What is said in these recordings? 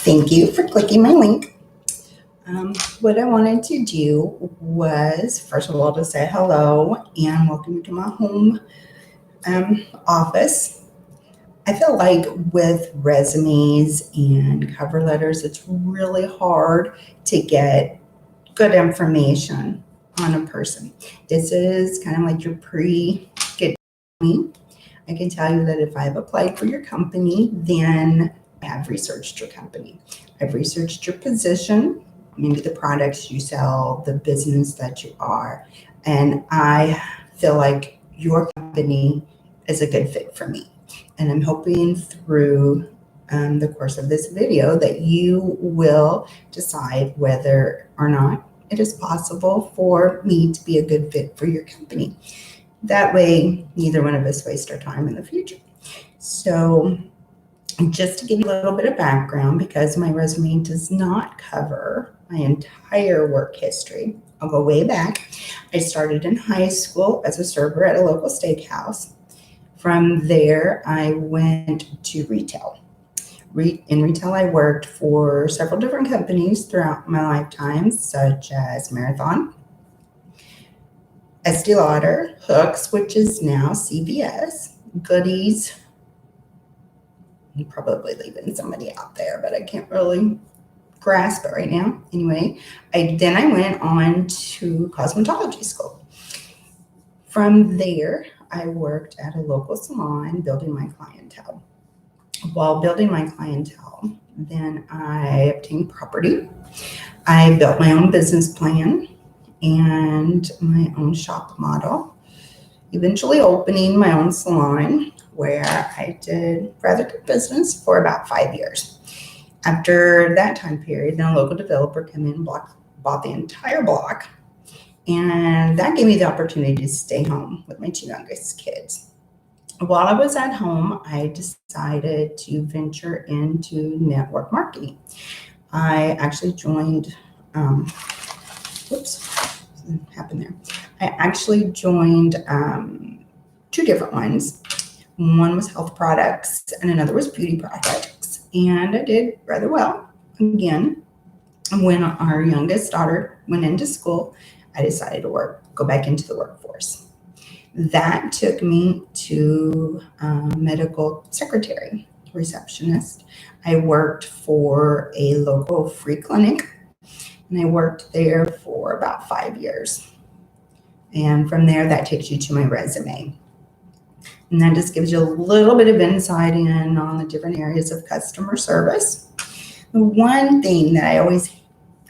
Thank you for clicking my link. What I wanted to do was, first of all, to say hello and welcome you to my home office. I feel like with resumes and cover letters, it's really hard to get good information on a person. This is kind of like your pre-get me. I can tell you that if I've applied for your company, then I have researched your company. I've researched your position, maybe the products you sell, the business that you are, and I feel like your company is a good fit for me. And I'm hoping through the course of this video that you will decide whether or not it is possible for me to be a good fit for your company. That way, neither one of us waste our time in the future. So just to give you a little bit of background, because my resume does not cover my entire work history, I'll go way back. I started in high school as a server at a local steakhouse. From there, I went to retail. In retail, I worked for several different companies throughout my lifetime, such as Marathon, Estee Lauder, Hooks, which is now CVS, Goodies. I'm probably leaving somebody out there, but I can't really grasp it right now. Anyway, then I went on to cosmetology school. From there, I worked at a local salon building my clientele. While building my clientele, then I obtained property. I built my own business plan and my own shop model, eventually opening my own salon where I did rather good business for about 5 years. After that time period, then a local developer came in, bought the entire block, and that gave me the opportunity to stay home with my two youngest kids. While I was at home, I decided to venture into network marketing. I actually joined, something happened there. I actually joined two different ones. One was health products and another was beauty products. And I did rather well. Again, when our youngest daughter went into school, I decided to go back into the workforce. That took me to medical secretary, receptionist. I worked for a local free clinic, and I worked there for about 5 years. And from there, that takes you to my resume. And that just gives you a little bit of insight in on the different areas of customer service. The one thing that I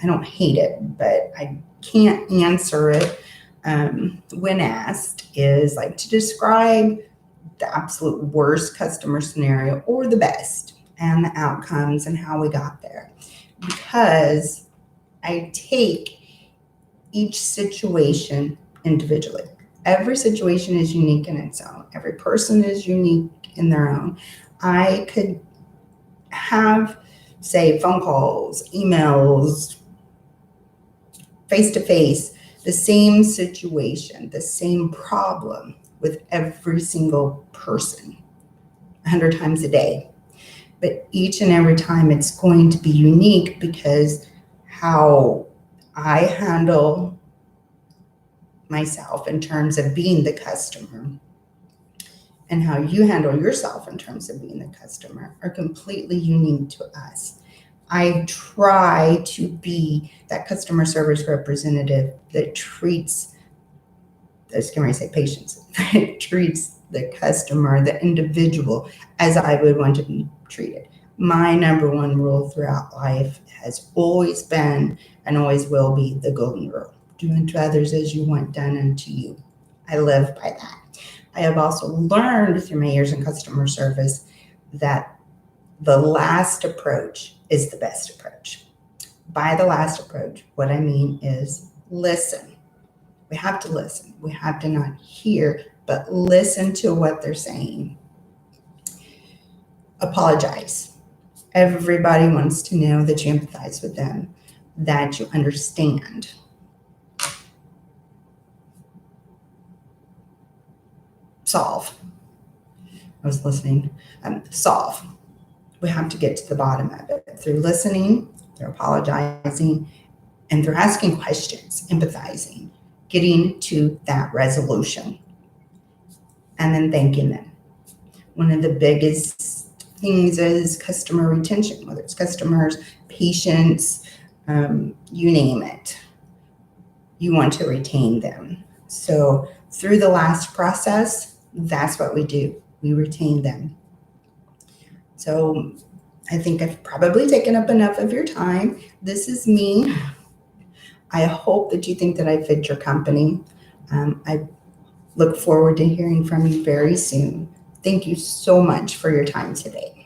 don't hate it, but I can't answer it when asked is like to describe the absolute worst customer scenario or the best and the outcomes and how we got there. Because I take each situation individually. Every situation is unique in its own. Every person is unique in their own. I could have, say, phone calls, emails, face-to-face, the same situation, the same problem with every single person 100 times a day. But each and every time it's going to be unique because how I handle myself in terms of being the customer and how you handle yourself in terms of being the customer are completely unique to us. I try to be that customer service representative that treats, patients, that treats the customer, the individual, as I would want to be treated. My number one rule throughout life has always been and always will be the golden rule. Do unto others as you want done unto you. I live by that. I have also learned through my years in customer service that the last approach is the best approach. By the last approach, what I mean is listen. We have to listen. We have to not hear, but listen to what they're saying. Apologize. Everybody wants to know that you empathize with them, that you understand. Solve. I was listening. Solve. we have to get to the bottom of it through listening, through apologizing, and through asking questions, empathizing, getting to that resolution, and then thanking them. One of the biggest things is customer retention, whether it's customers, patients, you name it. You want to retain them. So through the last process, that's what we do. We retain them. So I think I've probably taken up enough of your time. This is me. I hope that you think that I fit your company. I look forward to hearing from you very soon. Thank you so much for your time today.